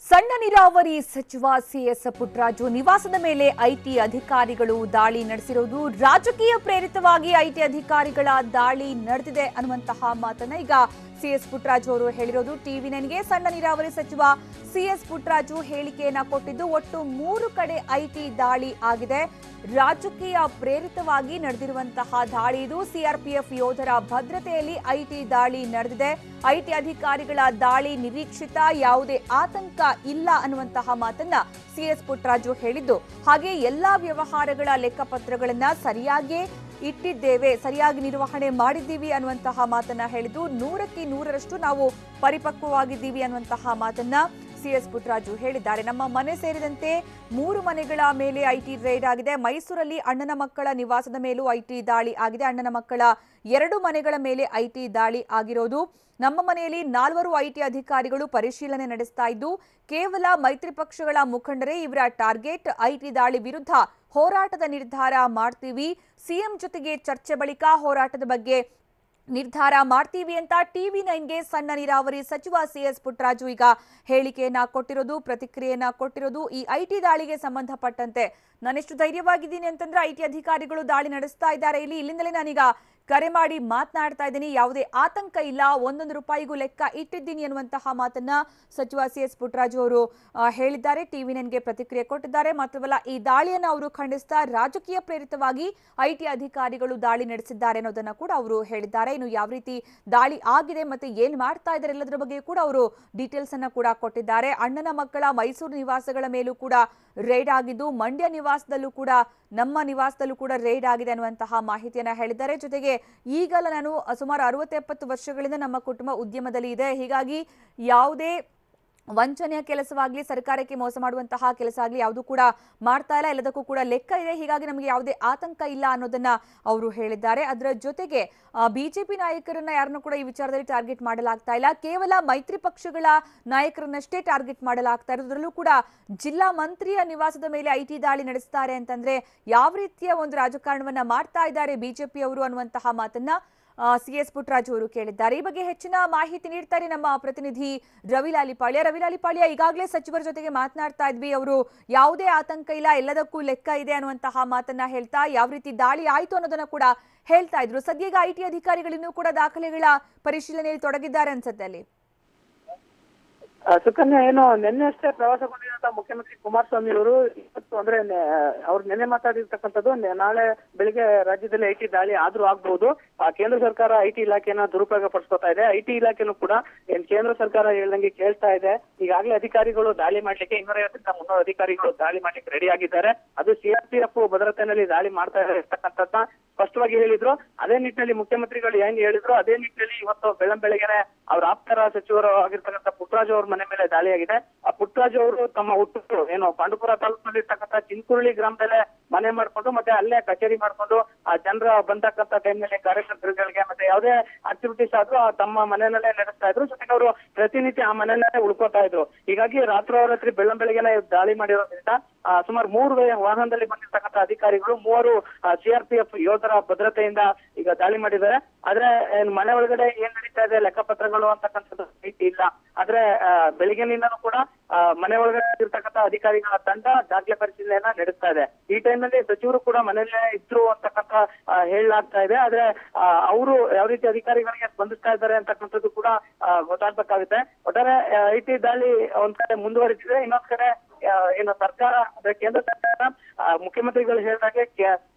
ಸಣ್ಣ ನೀರಾವರಿ ಸಚಿವ ಸಿಎಸ್ ಪುಟ್ಟರಾಜು ನಿವಾಸದ ಮೇಲೆ ಐಟಿ ಅಧಿಕಾರಿಗಳು ದಾಳಿ ನಡೆಸಿರುವುದು ರಾಜಕೀಯ ಪ್ರೇರಿತವಾಗಿ ಐಟಿ ಅಧಿಕಾರಿಗಳ ದಾಳಿ ನಡೆದಿದೆ ಅನ್ನುವಂತಹ ಮಾತನ್ನ ಈಗ ಸಿಎಸ್ ಪುಟ್ಟರಾಜು ಅವರು ಹೇಳಿರೋದು. ಟಿವಿ9ಗೆ ಸಣ್ಣ ನೀರಾವರಿ ಸಚಿವ ಸಿಎಸ್ ಪುಟ್ಟರಾಜು ಹೇಳಿಕೆಯನ್ನ ಕೊಟ್ಟಿದ್ದು ಒಟ್ಟು 3 ಕಡೆ ಐಟಿ ದಾಳಿ ಆಗಿದೆ. ರಾಜಕೀಯ ಪ್ರೇರಿತವಾಗಿ ನಡೆದಿರುವಂತಹ ದಾಳಿ ಇದು. ಸಿಆರ್ಪಿಎಫ್ ಯೋಧರ ಭದ್ರತೆಯಲ್ಲಿ ಐಟಿ ದಾಳಿ ನಡೆದಿದೆ. ಐಟಿ ಅಧಿಕಾರಿಗಳ ದಾಳಿ ನಿರೀಕ್ಷಿತ, ಯಾವುದೇ ಆತಂಕ ಇಲ್ಲ ಅನ್ನುವಂತಹ ಮಾತನ್ನ ಸಿಎಸ್ ಪುಟ್ಟರಾಜು ಹೇಳಿದ್ದು, ಹಾಗೆ ಎಲ್ಲಾ ವ್ಯವಹಾರಗಳ ಲೆಕ್ಕಪತ್ರಗಳನ್ನ ಸರಿಯಾಗಿ ಇಟ್ಟಿದ್ದೇವೆ, ಸರಿಯಾಗಿ ನಿರ್ವಹಣೆ ಮಾಡಿದ್ದೀವಿ ಅನ್ನುವಂತಹ ಮಾತನ್ನ ಹೇಳಿದ್ದು, 100ಕ್ಕೆ 100ರಷ್ಟು ನಾವು ಪರಿಪಕ್ವವಾಗಿದ್ದೀವಿ ಅನ್ನುವಂತಹ ಮಾತನ್ನ ಸಿಎಸ್ ಪುಟ್ಟರಾಜು ಹೇಳಿದ್ದಾರೆ. ನಮ್ಮ ಮನೆ ಸೇರಿದಂತೆ 3 ಮನೆಗಳ ಮೇಲೆ ಐಟಿ ರೇಡ್ ಆಗಿದೆ. ಮೈಸೂರಲ್ಲಿ ಅಣ್ಣನ ಮಕ್ಕಳ ನಿವಾಸದ ಮೇಲೂ ಐಟಿ ದಾಳಿ ಆಗಿದೆ. ಅಣ್ಣನ ಮಕ್ಕಳ 2 ಮನೆಗಳ ಮೇಲೆ ಐಟಿ ದಾಳಿ ಆಗಿರೋದು. ನಮ್ಮ ಮನೆಯಲ್ಲಿ 4 ಐಟಿ ಅಧಿಕಾರಿಗಳು ಪರಿಶೀಲನೆ ನಡೆಸ್ತಾ ಇದ್ದು, ಕೇವಲ ಮೈತ್ರಿ ಪಕ್ಷಗಳ ಮುಖಂಡರೇ ಇವರ ಟಾರ್ಗೆಟ್. ಐಟಿ ದಾಳಿ ವಿರುದ್ಧ ಹೋರಾಟದ ನಿರ್ಧಾರ ಮಾಡ್ತೀವಿ. ಸಿಎಂ ಜೊತೆಗೆ ಚರ್ಚೆ ಬಳಿಕ ಹೋರಾಟದ ಬಗ್ಗೆ ನಿರ್ಧಾರ ಮಾಡ್ತೀವಿ ಅಂತ ಟಿವಿ9ಗೆ ಸಣ್ಣ ನೀರಾವರಿ ಸಚಿವ ಸಿಎಸ್ ಪುಟ್ಟರಾಜು ಈಗ ಹೇಳಿಕೆಯನ್ನ ಕೊಟ್ಟಿರೋದು, ಪ್ರತಿಕ್ರಿಯೆಯನ್ನ ಕೊಟ್ಟಿರೋದು. ಈ ಐಟಿ ದಾಳಿಗೆ ಸಂಬಂಧಪಟ್ಟಂತೆ ನಾನೆಷ್ಟು ಧೈರ್ಯವಾಗಿದ್ದೀನಿ ಅಂತಂದ್ರೆ, ಐಟಿ ಅಧಿಕಾರಿಗಳು ದಾಳಿ ನಡೆಸ್ತಾ ಇದ್ದಾರೆ, ಇಲ್ಲಿಂದಲೇ ನಾನೀಗ ಕರೆ ಮಾಡಿ ಮಾತನಾಡ್ತಾ ಇದ್ದೀನಿ, ಯಾವುದೇ ಆತಂಕ ಇಲ್ಲ, 1 ರೂಪಾಯಿಗೂ ಲೆಕ್ಕ ಇಟ್ಟಿದ್ದೀನಿ ಅನ್ನುವಂತಹ ಮಾತನ್ನ ಸಚಿವ ಸಿಎಸ್ ಪುಟ್ಟರಾಜು ಅವರು ಹೇಳಿದ್ದಾರೆ. ಟಿವಿ9ಗೆ ಪ್ರತಿಕ್ರಿಯೆ ಕೊಟ್ಟಿದ್ದಾರೆ. ಮಾತ್ರವಲ್ಲ, ಈ ದಾಳಿಯನ್ನು ಅವರು ಖಂಡಿಸ್ತಾ ರಾಜಕೀಯ ಪ್ರೇರಿತವಾಗಿ ಐಟಿ ಅಧಿಕಾರಿಗಳು ದಾಳಿ ನಡೆಸಿದ್ದಾರೆ ಅನ್ನೋದನ್ನ ಕೂಡ ಅವರು ಹೇಳಿದ್ದಾರೆ. ಇನ್ನು ಯಾವ ರೀತಿ ದಾಳಿ ಆಗಿದೆ ಮತ್ತೆ ಏನ್ ಮಾಡ್ತಾ ಇದ್ದಾರೆ ಎಲ್ಲದರ ಬಗ್ಗೆ ಕೂಡ ಅವರು ಡೀಟೇಲ್ಸ್ ಅನ್ನ ಕೂಡ ಕೊಟ್ಟಿದ್ದಾರೆ. ಅಣ್ಣನ ಮಕ್ಕಳ ಮೈಸೂರು ನಿವಾಸಗಳ ಮೇಲೂ ಕೂಡ ರೇಡ್ ಆಗಿದ್ದು, ಮಂಡ್ಯ ನಿವಾಸದಲ್ಲೂ ಕೂಡ, ನಮ್ಮ ನಿವಾಸದಲ್ಲೂ ಕೂಡ ರೇಡ್ ಆಗಿದೆ ಅನ್ನುವಂತಹ ಮಾಹಿತಿಯನ್ನ ಹೇಳಿದ್ದಾರೆ. ಜೊತೆಗೆ ಈಗಲ್ಲ ನಾನು ಸುಮಾರು 60-70 ವರ್ಷಗಳಿಂದ ನಮ್ಮ ಕುಟುಂಬ ಉದ್ಯಮದಲ್ಲಿ ಇದೆ, ಹೀಗಾಗಿ ಯಾವುದೇ ವಂಚನೆಯ ಕೆಲಸವಾಗ್ಲಿ, ಸರ್ಕಾರಕ್ಕೆ ಮೋಸ ಮಾಡುವಂತಹ ಕೆಲಸ ಆಗ್ಲಿ ಯಾವುದು ಕೂಡ ಮಾಡ್ತಾ ಇಲ್ಲ, ಎಲ್ಲದಕ್ಕೂ ಕೂಡ ಲೆಕ್ಕ ಇದೆ, ಹೀಗಾಗಿ ನಮಗೆ ಯಾವುದೇ ಆತಂಕ ಇಲ್ಲ ಅನ್ನೋದನ್ನ ಅವರು ಹೇಳಿದ್ದಾರೆ. ಅದರ ಜೊತೆಗೆ ಬಿಜೆಪಿ ನಾಯಕರನ್ನ ಯಾರನ್ನು ಕೂಡ ಈ ವಿಚಾರದಲ್ಲಿ ಟಾರ್ಗೆಟ್ ಮಾಡಲಾಗ್ತಾ ಇಲ್ಲ, ಕೇವಲ ಮೈತ್ರಿ ಪಕ್ಷಗಳ ನಾಯಕರನ್ನಷ್ಟೇ ಟಾರ್ಗೆಟ್ ಮಾಡಲಾಗ್ತಾ ಇರೋದ್ರಲ್ಲೂ ಕೂಡ ಜಿಲ್ಲಾ ಮಂತ್ರಿಯ ನಿವಾಸದ ಮೇಲೆ ಐಟಿ ದಾಳಿ ನಡೆಸ್ತಾರೆ ಅಂತಂದ್ರೆ ಯಾವ ರೀತಿಯ ಒಂದು ರಾಜಕಾರಣವನ್ನ ಮಾಡ್ತಾ ಇದ್ದಾರೆ ಬಿಜೆಪಿ ಅವರು ಅನ್ನುವಂತಹ ಮಾತನ್ನ ಸಿಎಸ್ ಪುಟ್ಟರಾಜು ಅವರು ಕೇಳಿದ್ದಾರೆ. ಈ ಬಗ್ಗೆ ಹೆಚ್ಚಿನ ಮಾಹಿತಿ ನೀಡ್ತಾರೆ ನಮ್ಮ ಪ್ರತಿನಿಧಿ ರವಿ ಲಾಲಿಪಾಳ್ಯ. ಈಗಾಗಲೇ ಸಚಿವರ ಜೊತೆಗೆ ಮಾತನಾಡ್ತಾ ಇದ್ವಿ, ಅವರು ಯಾವುದೇ ಆತಂಕ ಇಲ್ಲ, ಎಲ್ಲದಕ್ಕೂ ಲೆಕ್ಕ ಇದೆ ಅನ್ನುವಂತಹ ಮಾತನ್ನ ಹೇಳ್ತಾ ಯಾವ ರೀತಿ ದಾಳಿ ಆಯ್ತು ಅನ್ನೋದನ್ನ ಕೂಡ ಹೇಳ್ತಾ ಇದ್ರು. ಸದ್ಯ ಈಗ ಐಟಿ ಅಧಿಕಾರಿಗಳಿನ್ನೂ ಕೂಡ ದಾಖಲೆಗಳ ಪರಿಶೀಲನೆಯಲ್ಲಿ ತೊಡಗಿದ್ದಾರೆ ಅನ್ಸುತ್ತೆ ಅಲ್ಲಿ. ಸುಕನ್ಯಾ, ಏನು ನಿನ್ನೆ ಅಷ್ಟೇ ಪ್ರವಾಸಗೊಂಡಿರುವಂತಹ ಮುಖ್ಯಮಂತ್ರಿ ಕುಮಾರಸ್ವಾಮಿ ಅವರು ಇವತ್ತು ಅಂದ್ರೆ ಅವ್ರು ನಿನ್ನೆ ಮಾತಾಡಿರ್ತಕ್ಕಂಥದ್ದು, ನಾಳೆ ಬೆಳಿಗ್ಗೆ ರಾಜ್ಯದಲ್ಲಿ ಐಟಿ ದಾಳಿ ಆದ್ರೂ ಆಗ್ಬಹುದು. ಕೇಂದ್ರ ಸರ್ಕಾರ ಐಟಿ ಇಲಾಖೆಯನ್ನ ದುರುಪಯೋಗ ಪಡಿಸ್ಕೊತಾ ಇದೆ. ಐಟಿ ಇಲಾಖೆನೂ ಕೂಡ ಕೇಂದ್ರ ಸರ್ಕಾರ ಹೇಳ್ದಂಗೆ ಕೇಳ್ತಾ ಇದೆ. ಈಗಾಗಲೇ ಅಧಿಕಾರಿಗಳು ದಾಳಿ ಮಾಡ್ಲಿಕ್ಕೆ 250-300 ಅಧಿಕಾರಿಗಳು ದಾಳಿ ಮಾಡ್ಲಿಕ್ಕೆ ರೆಡಿ ಆಗಿದ್ದಾರೆ. ಅದು ಸಿಆರ್ಪಿಎಫ್ ಭದ್ರತೆಯಲ್ಲಿ ದಾಳಿ ಮಾಡ್ತಾ ಇರ್ತಕ್ಕಂಥದ್ದನ್ನ ಸ್ಪಷ್ಟವಾಗಿ ಹೇಳಿದ್ರು. ಅದೇ ನಿಟ್ಟಿನಲ್ಲಿ ಮುಖ್ಯಮಂತ್ರಿಗಳು ಹೆಂಗ್ ಹೇಳಿದ್ರು ಅದೇ ನಿಟ್ಟಿನಲ್ಲಿ ಇವತ್ತು ಬೆಳಗ್ಗೆನೆ ಅವ್ರ ಆಪ್ತರ ಸಚಿವರು ಆಗಿರ್ತಕ್ಕಂಥ ಪುಟ್ಟರಾಜು ಅವ್ರ ಮನೆ ಮೇಲೆ ದಾಳಿಯಾಗಿದೆ. ಆ ಪುಟ್ಟರಾಜು ಅವರು ತಮ್ಮ ಹುಟ್ಟು ಏನು ಪಾಂಡುಪುರ ತಾಲೂಕಿನಲ್ಲಿ ಇರ್ತಕ್ಕಂಥ ಚಿನ್ಕುರುಳಿ ಗ್ರಾಮದಲ್ಲೇ ಮನೆ ಮಾಡ್ಕೊಂಡು ಮತ್ತೆ ಅಲ್ಲೇ ಕಚೇರಿ ಮಾಡ್ಕೊಂಡು ಆ ಜನರ ಬಂದಕ್ಕಂತ ಟೈಮ್ನಲ್ಲಿ ಕಾರ್ಯಕರ್ತರುಗಳಿಗೆ ಮತ್ತೆ ಯಾವುದೇ ಆಕ್ಟಿವಿಟೀಸ್ ಆದ್ರೂ ತಮ್ಮ ಮನೆಯಲ್ಲೇ ನಡೆಸ್ತಾ ಇದ್ರು. ಜೊತೆಗೆ ಅವರು ಪ್ರತಿನಿತ್ಯ ಆ ಮನೆಯಲ್ಲೇ ಉಳ್ಕೋತಾ ಇದ್ರು. ಹೀಗಾಗಿ ರಾತ್ರಿ ಬೆಳಗ್ಗೆನೆ ದಾಳಿ ಮಾಡಿರೋದ್ರಿಂದ ಸುಮಾರು 3 ವಾಹನದಲ್ಲಿ ಬಂದಿರ್ತಕ್ಕಂಥ ಅಧಿಕಾರಿಗಳು 3 ಸಿಆರ್ಪಿಎಫ್ ಯೋಧರ ಭದ್ರತೆಯಿಂದ ಈಗ ದಾಳಿ ಮಾಡಿದ್ದಾರೆ. ಆದ್ರೆ ಮನೆ ಒಳಗಡೆ ಏನ್ ನಡೀತಾ ಇದೆ ಲೆಕ್ಕಪತ್ರಗಳು ಅಂತಕ್ಕಂಥದ್ದು ಮಾಹಿತಿ ಇಲ್ಲ. ಆದ್ರೆ ಬೆಳಿಗ್ಗೆನಿಂದನೂ ಕೂಡ ಮನೆ ಒಳಗಡೆ ಇರ್ತಕ್ಕಂಥ ಅಧಿಕಾರಿಗಳ ತಂಡ ದಾಖಲೆ ಪರಿಶೀಲನೆಯನ್ನ ನಡೆಸ್ತಾ ಇದೆ. ಈ ಟೈಮ್ನಲ್ಲಿ ಸಚಿವರು ಕೂಡ ಮನೆಯಲ್ಲೇ ಇದ್ರು ಅಂತಕ್ಕಂಥ ಹೇಳಲಾಗ್ತಾ ಇದೆ. ಆದ್ರೆ ಅವರು ಯಾವ ರೀತಿ ಅಧಿಕಾರಿಗಳಿಗೆ ಸ್ಪಂದಿಸ್ತಾ ಇದ್ದಾರೆ ಅಂತಕ್ಕಂಥದ್ದು ಕೂಡ ಗೊತ್ತಾಗ್ಬೇಕಾಗುತ್ತೆ. ಒಟ್ಟಾರೆ ಐಟಿ ದಾಳಿ ಒಂದ್ ಕಡೆ ಮುಂದುವರಿಸಿದೆ, ಇನ್ನೊಂದ್ ಕಡೆ ಏನು ಸರ್ಕಾರ ಅಂದ್ರೆ ಕೇಂದ್ರ ಸರ್ಕಾರ ಮುಖ್ಯಮಂತ್ರಿಗಳು ಹೇಳಿದಾಗೆ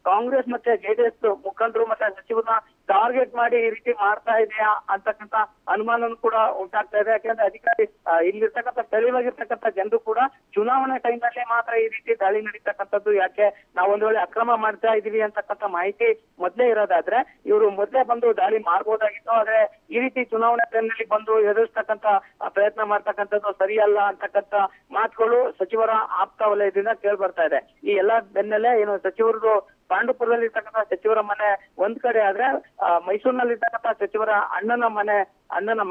ಕಾಂಗ್ರೆಸ್ ಮತ್ತೆ ಜೆಡಿಎಸ್ ಮುಖಂಡರು ಮತ್ತೆ ಸಚಿವರನ್ನ ಟಾರ್ಗೆಟ್ ಮಾಡಿ ಈ ರೀತಿ ಮಾಡ್ತಾ ಇದೆಯಾ ಅಂತಕ್ಕಂಥ ಅನುಮಾನ ಕೂಡ ಉಂಟಾಗ್ತಾ ಇದೆ. ಯಾಕಂದ್ರೆ ಅಧಿಕಾರಿ ಇಲ್ಲಿರ್ತಕ್ಕಂಥ ಸ್ಥಳೀಯವಾಗಿರ್ತಕ್ಕಂಥ ಜನರು ಕೂಡ ಚುನಾವಣೆ ಟೈಮ್ನಲ್ಲಿ ಮಾತ್ರ ಈ ರೀತಿ ದಾಳಿ ನಡೀತಕ್ಕಂಥದ್ದು ಯಾಕೆ, ನಾವು ಒಂದ್ ವೇಳೆ ಅಕ್ರಮ ಮಾಡ್ತಾ ಇದೀವಿ ಅಂತಕ್ಕಂಥ ಮಾಹಿತಿ ಮೊದ್ಲೇ ಇರೋದಾದ್ರೆ ಇವರು ಮೊದ್ಲೇ ಬಂದು ದಾಳಿ ಮಾಡ್ಬೋದಾಗಿತ್ತು. ಆದ್ರೆ ಈ ರೀತಿ ಚುನಾವಣೆ ಟೈಮ್ನಲ್ಲಿ ಬಂದು ಎದುರಿಸ್ತಕ್ಕಂಥ ಪ್ರಯತ್ನ ಮಾಡ್ತಕ್ಕಂಥದ್ದು ಸರಿಯಲ್ಲ ಅಂತಕ್ಕಂಥ ಮಾತುಗಳು ಸಚಿವರ ಆಪ್ತ ವಲಯದಿಂದ ಕೇಳಿ ಬರ್ತಾ ಇದೆ. ಈ ಎಲ್ಲಾ ಬೆನ್ನಲ್ಲೇ ಏನು ಸಚಿವರು ಪಾಂಡುಪುರದಲ್ಲಿ ಇರ್ತಕ್ಕಂಥ ಸಚಿವರ ಮನೆ ಒಂದ್ ಕಡೆ ಆದ್ರೆ ಮೈಸೂರಿನಲ್ಲಿ ಇರ್ತಕ್ಕಂಥ ಸಚಿವರ ಅಣ್ಣನ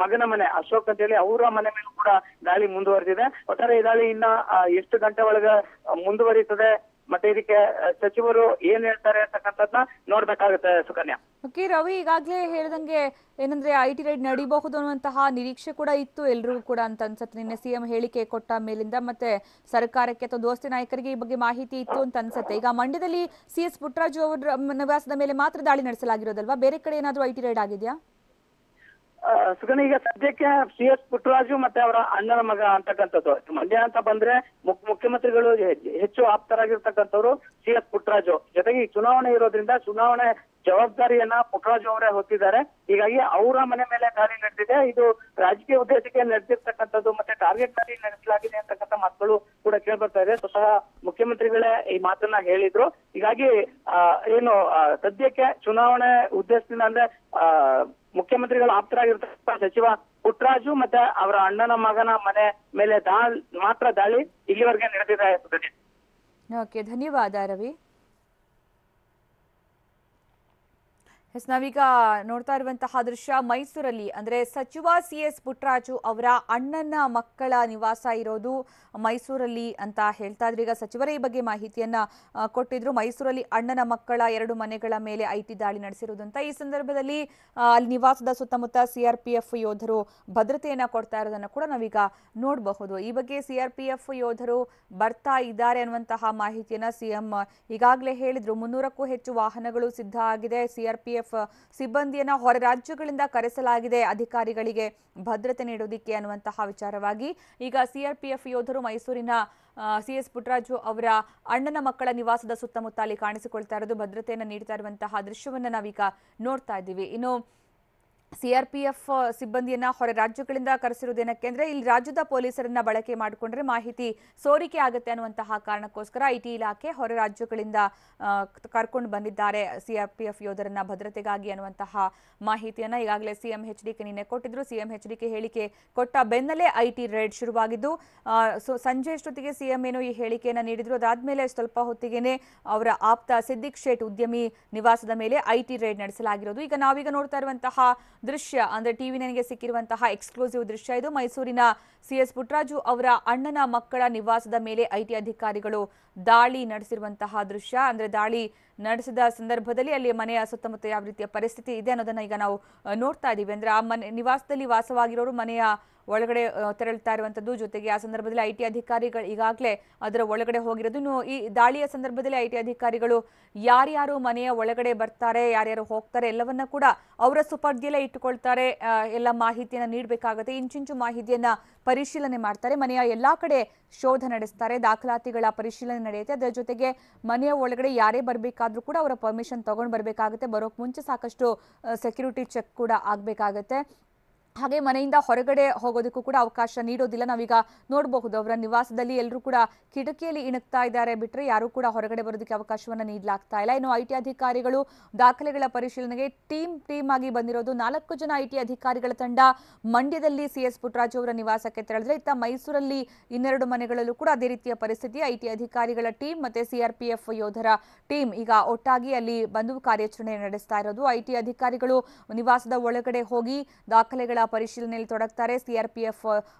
ಮಗನ ಮನೆ ಅಶೋಕ್ ಅಂತ ಹೇಳಿ ಅವರ ಮನೆ ಮೇಲೂ ಕೂಡ ದಾಳಿ ಮುಂದುವರೆದಿದೆ. ಒಟ್ಟಾರೆ ಈ ದಾಳಿ ಇನ್ನ ಎಷ್ಟು ಗಂಟೆ ಒಳಗೆ ಮುಂದುವರಿತದೆ ಮತ್ತೆ ಇದಕ್ಕೆ ಸಚಿವರು ಏನ್ ಹೇಳ್ತಾರೆ ಅಂತಕ್ಕಂಥದ್ನ ನೋಡ್ಬೇಕಾಗುತ್ತೆ ಸುಕನ್ಯಾ. ಓಕೆ ರವಿ, ಈಗಾಗಲೇ ಹೇಳಿದಂಗೆ ಏನಂದ್ರೆ ಐಟಿ ರೈಡ್ ನಡಿಬಹುದು ಅನ್ನುವಂತಹ ನಿರೀಕ್ಷೆ ಕೂಡ ಇತ್ತು ಎಲ್ರಿಗೂ ಕೂಡ ಅಂತ ಅನ್ಸುತ್ತೆ. ನಿನ್ನೆ ಸಿಎಂ ಹೇಳಿಕೆ ಕೊಟ್ಟ ಮೇಲಿಂದ ಮತ್ತೆ ಸರ್ಕಾರಕ್ಕೆ ಅಥವಾ ದೋಸ್ತಿ ನಾಯಕರಿಗೆ ಈ ಬಗ್ಗೆ ಮಾಹಿತಿ ಇತ್ತು ಅಂತ ಅನ್ಸುತ್ತೆ. ಈಗ ಮಂಡ್ಯದಲ್ಲಿ CS ಪುಟ್ಟರಾಜು ಅವರ ನಿವಾಸದ ಮೇಲೆ ಮಾತ್ರ ದಾಳಿ ನಡೆಸಲಾಗಿರೋದಲ್ವಾ? ಬೇರೆ ಕಡೆ ಏನಾದ್ರೂ ಐಟಿ ರೈಡ್ ಆಗಿದೆಯಾ? ಸುಗನಿ, ಈಗ ಸದ್ಯಕ್ಕೆ CS ಪುಟ್ಟರಾಜು ಮತ್ತೆ ಅವರ ಅಣ್ಣನ ಮಗ ಅಂತಕ್ಕಂಥದ್ದು ಮಂಡ್ಯ ಅಂತ ಬಂದ್ರೆ ಮುಖ್ಯಮಂತ್ರಿಗಳು ಹೆಚ್ಚು ಆಪ್ತರಾಗಿರ್ತಕ್ಕಂಥವ್ರು CS ಪುಟ್ಟರಾಜು. ಜೊತೆಗೆ ಈ ಚುನಾವಣೆ ಇರೋದ್ರಿಂದ ಚುನಾವಣೆ ಜವಾಬ್ದಾರಿಯನ್ನ ಪುಟ್ಟರಾಜು ಅವರೇ ಹೊತ್ತಿದ್ದಾರೆ. ಹೀಗಾಗಿ ಅವರ ಮನೆ ಮೇಲೆ ದಾಳಿ ನಡೆದಿದೆ. ಇದು ರಾಜಕೀಯ ಉದ್ದೇಶಕ್ಕೆ ನಡೆದಿರ್ತಕ್ಕಂಥದ್ದು ಮತ್ತೆ ಟಾರ್ಗೆಟ್ ಮಾಡಿ ನಡೆಸಲಾಗಿದೆ ಅಂತಕ್ಕಂಥ ಮಾತುಗಳು ಕೂಡ ಕೇಳ್ಬರ್ತಾ ಇದೆ. ಸ್ವತಃ ಮುಖ್ಯಮಂತ್ರಿಗಳೇ ಈ ಮಾತನ್ನ ಹೇಳಿದ್ರು. ಹೀಗಾಗಿ ಏನು ಸದ್ಯಕ್ಕೆ ಚುನಾವಣೆ ಉದ್ದೇಶದಿಂದ ಅಂದ್ರೆ ಮುಖ್ಯಮಂತ್ರಿಗಳು ಆಪ್ತರಾಗಿರ್ತಕ್ಕಂಥ ಸಚಿವ ಪುಟ್ಟರಾಜು ಮತ್ತೆ ಅವರ ಅಣ್ಣನ ಮಗನ ಮನೆ ಮೇಲೆ ಮಾತ್ರ ದಾಳಿ ಇಲ್ಲಿವರೆಗೆ ನಡೆದಿದೆ. ಓಕೆ, ಧನ್ಯವಾದ ರವಿ. ನಾವೀಗ ನೋಡ್ತಾ ಇರುವಂತಹ ದೃಶ್ಯ ಮೈಸೂರಲ್ಲಿ, ಅಂದ್ರೆ ಸಚಿವ CS ಪುಟ್ಟರಾಜು ಅವರ ಅಣ್ಣನ ಮಕ್ಕಳ ನಿವಾಸ ಇರೋದು ಮೈಸೂರಲ್ಲಿ ಅಂತ ಹೇಳ್ತಾ ಇದ್ರು. ಈಗ ಸಚಿವರೇ ಈ ಬಗ್ಗೆ ಮಾಹಿತಿಯನ್ನ ಕೊಟ್ಟಿದ್ರು. ಮೈಸೂರಲ್ಲಿ ಅಣ್ಣನ ಮಕ್ಕಳ 2 ಮನೆಗಳ ಮೇಲೆ ಐಟಿ ದಾಳಿ ನಡೆಸಿರುವುದು ಅಂತ. ಈ ಸಂದರ್ಭದಲ್ಲಿ ಅಲ್ಲಿ ನಿವಾಸದ ಸುತ್ತಮುತ್ತ CRPF ಯೋಧರು ಭದ್ರತೆಯನ್ನ ಕೊಡ್ತಾ ಇರೋದನ್ನ ಕೂಡ ನಾವೀಗ ನೋಡಬಹುದು. ಈ ಬಗ್ಗೆ CRPF ಯೋಧರು ಬರ್ತಾ ಇದ್ದಾರೆ ಅನ್ನುವಂತಹ ಮಾಹಿತಿಯನ್ನ ಸಿಎಂ ಈಗಾಗಲೇ ಹೇಳಿದ್ರು. 300ಕ್ಕೂ ಹೆಚ್ಚು ವಾಹನಗಳು ಸಿದ್ಧ ಆಗಿದೆ. CRPF ಸಿಬ್ಬಂದಿಯನ್ನ ಹೊರ ರಾಜ್ಯಗಳಿಂದ ಕರೆಸಲಾಗಿದೆ ಅಧಿಕಾರಿಗಳಿಗೆ ಭದ್ರತೆ ನೀಡೋದಿಕ್ಕೆ ಅನ್ನುವಂತಹ ವಿಚಾರವಾಗಿ. ಈಗ CRPF ಯೋಧರು ಮೈಸೂರಿನ CS ಪುಟ್ಟರಾಜು ಅವರ ಅಣ್ಣನ ಮಕ್ಕಳ ನಿವಾಸದ ಸುತ್ತಮುತ್ತ ಅಲ್ಲಿ ಕಾಣಿಸಿಕೊಳ್ತಾ ಇರೋದು, ಭದ್ರತೆಯನ್ನು ನೀಡ್ತಾ ಇರುವಂತಹ ದೃಶ್ಯವನ್ನ ನಾವೀಗ ನೋಡ್ತಾ ಇದ್ದೀವಿ. ಇನ್ನು CRPF ಸಿಬ್ಬಂದಿಯನ್ನ ಹೊರ ರಾಜ್ಯಗಳಿಂದ ಕರೆಸಿರುವುದೇನಕ್ಕೆ ಅಂದ್ರೆ ಇಲ್ಲಿ ರಾಜ್ಯದ ಪೊಲೀಸರನ್ನ ಬಳಕೆ ಮಾಡಿಕೊಂಡ್ರೆ ಮಾಹಿತಿ ಸೋರಿಕೆ ಆಗುತ್ತೆ ಅನ್ನುವಂತಹ ಕಾರಣಕ್ಕೋಸ್ಕರ ಐಟಿ ಇಲಾಖೆ ಹೊರ ರಾಜ್ಯಗಳಿಂದ ಕರ್ಕೊಂಡು ಬಂದಿದ್ದಾರೆ CRPF ಯೋಧರನ್ನ ಭದ್ರತೆಗಾಗಿ ಅನ್ನುವಂತಹ ಮಾಹಿತಿಯನ್ನ ಈಗಾಗಲೇ CM HDK ನಿನ್ನೆ ಕೊಟ್ಟಿದ್ರು. CM HDK ಹೇಳಿಕೆ ಕೊಟ್ಟ ಬೆನ್ನಲ್ಲೇ ಐಟಿ ರೈಡ್ ಶುರುವಾಗಿದ್ದು ಸಂಜೆ ಅಷ್ಟೊತ್ತಿಗೆ CM ಏನೋ ಈ ಹೇಳಿಕೆಯನ್ನ ನೀಡಿದ್ರು. ಅದಾದ್ಮೇಲೆ ಸ್ವಲ್ಪ ಹೊತ್ತಿಗೆನೆ ಅವರ ಆಪ್ತ ಸಿದ್ದಿಕ್ ಶೇಟ್ ಉದ್ಯಮಿ ನಿವಾಸದ ಮೇಲೆ ಐಟಿ ರೈಡ್ ನಡೆಸಲಾಗಿರೋದು. ಈಗ ನಾವೀಗ ನೋಡ್ತಾ ಇರುವಂತಹ ದೃಶ್ಯ ಅಂದ್ರೆ ಟಿವಿ ನನಗೆ ಸಿಕ್ಕಿರುವಂತಹ ಎಕ್ಸ್ಕ್ಲೂಸಿವ್ ದೃಶ್ಯ ಇದು. ಮೈಸೂರಿನ CS ಪುಟ್ಟರಾಜು ಅವರ ಅಣ್ಣನ ಮಕ್ಕಳ ನಿವಾಸದ ಮೇಲೆ ಐಟಿ ಅಧಿಕಾರಿಗಳು ದಾಳಿ ನಡೆಸಿರುವಂತಹ ದೃಶ್ಯ. ಅಂದ್ರೆ ದಾಳಿ ನಡೆಸಿದ ಸಂದರ್ಭದಲ್ಲಿ ಅಲ್ಲಿ ಮನೆಯ ಸುತ್ತಮುತ್ತ ಯಾವ ರೀತಿಯ ಪರಿಸ್ಥಿತಿ ಇದೆ ಅನ್ನೋದನ್ನ ಈಗ ನಾವು ನೋಡ್ತಾ ಇದೀವಿ. ಅಂದ್ರೆ ಆ ನಿವಾಸದಲ್ಲಿ ವಾಸವಾಗಿರೋರು ಮನೆಯ ಒಳಗಡೆ ತೆರಳುತ್ತಾ ಇರುವಂತದ್ದು, ಜೊತೆಗೆ ಆ ಸಂದರ್ಭದಲ್ಲಿ ಐಟಿ ಅಧಿಕಾರಿಗಳು ಈಗಾಗಲೇ ಅದರ ಒಳಗಡೆ ಹೋಗಿರೋದು. ಇನ್ನು ಈ ದಾಳಿಯ ಸಂದರ್ಭದಲ್ಲಿ ಐಟಿ ಅಧಿಕಾರಿಗಳು ಯಾರ್ಯಾರು ಮನೆಯ ಒಳಗಡೆ ಬರ್ತಾರೆ, ಯಾರ್ಯಾರು ಹೋಗ್ತಾರೆ ಎಲ್ಲವನ್ನ ಕೂಡ ಅವರ ಸುಪರ್ದಿಯಲ್ಲೇ ಇಟ್ಟುಕೊಳ್ತಾರೆ. ಎಲ್ಲ ಮಾಹಿತಿಯನ್ನ ನೀಡಬೇಕಾಗುತ್ತೆ. ಇಂಚಿಂಚು ಮಾಹಿತಿಯನ್ನ ಪರಿಶೀಲನೆ ಮಾಡ್ತಾರೆ. ಮನೆಯ ಎಲ್ಲಾ ಕಡೆ ಶೋಧ ನಡೆಸ್ತಾರೆ. ದಾಖಲಾತಿಗಳ ಪರಿಶೀಲನೆ ನಡೆಯುತ್ತೆ. ಅದರ ಜೊತೆಗೆ ಮನೆಯ ಒಳಗಡೆ ಯಾರೇ ಬರಬೇಕಾದ್ರೂ ಕೂಡ ಅವರ ಪರ್ಮಿಷನ್ ತಗೊಂಡು ಬರಬೇಕಾಗುತ್ತೆ. ಬರೋಕ್ ಮುಂಚೆ ಸಾಕಷ್ಟು ಸೆಕ್ಯೂರಿಟಿ ಚೆಕ್ ಕೂಡ ಆಗ್ಬೇಕಾಗತ್ತೆ. ಹಾಗೆ ಮನೆಯಿಂದ ಹೊರಗಡೆ ಹೋಗೋದಕ್ಕೂ ಕೂಡ ಅವಕಾಶ ನೀಡೋದಿಲ್ಲ. ನಾವೀಗ ನೋಡಬಹುದು ಅವರ ನಿವಾಸದಲ್ಲಿ ಎಲ್ಲರೂ ಕೂಡ ಕಿಟಕಿಯಲ್ಲಿ ಇಣುಕ್ತಾ ಇದ್ದಾರೆ, ಬಿಟ್ಟರೆ ಯಾರು ಕೂಡ ಹೊರಗಡೆ ಬರೋದಕ್ಕೆ ಅವಕಾಶವನ್ನ ನೀಡಲಾಗ್ತಾ ಇಲ್ಲ. ಇನ್ನು ಐಟಿ ಅಧಿಕಾರಿಗಳು ದಾಖಲೆಗಳ ಪರಿಶೀಲನೆಗೆ ಟೀಮ್ ಆಗಿ ಬಂದಿರೋದು 4 ಜನ ಐಟಿ ಅಧಿಕಾರಿಗಳ ತಂಡ ಮಂಡ್ಯದಲ್ಲಿ CS ಪುಟ್ಟರಾಜು ಅವರ ನಿವಾಸಕ್ಕೆ ತೆರಳಿದ್ರೆ, ಇತ್ತ ಮೈಸೂರಲ್ಲಿ 2 ಮನೆಗಳಲ್ಲೂ ಕೂಡ ಅದೇ ರೀತಿಯ ಪರಿಸ್ಥಿತಿ. ಐಟಿ ಅಧಿಕಾರಿಗಳ ಟೀಮ್ ಮತ್ತೆ CRPF ಯೋಧರ ಟೀಮ್ ಈಗ ಒಟ್ಟಾಗಿ ಅಲ್ಲಿ ಬಂದು ಕಾರ್ಯಾಚರಣೆ ನಡೆಸ್ತಾ ಇರೋದು. ಐಟಿ ಅಧಿಕಾರಿಗಳು ನಿವಾಸದ ಒಳಗಡೆ ಹೋಗಿ ದಾಖಲೆಗಳ ಪರಿಶೀಲನೆಯಲ್ಲಿ ತೊಡಗ್ತಾರೆ. CRPF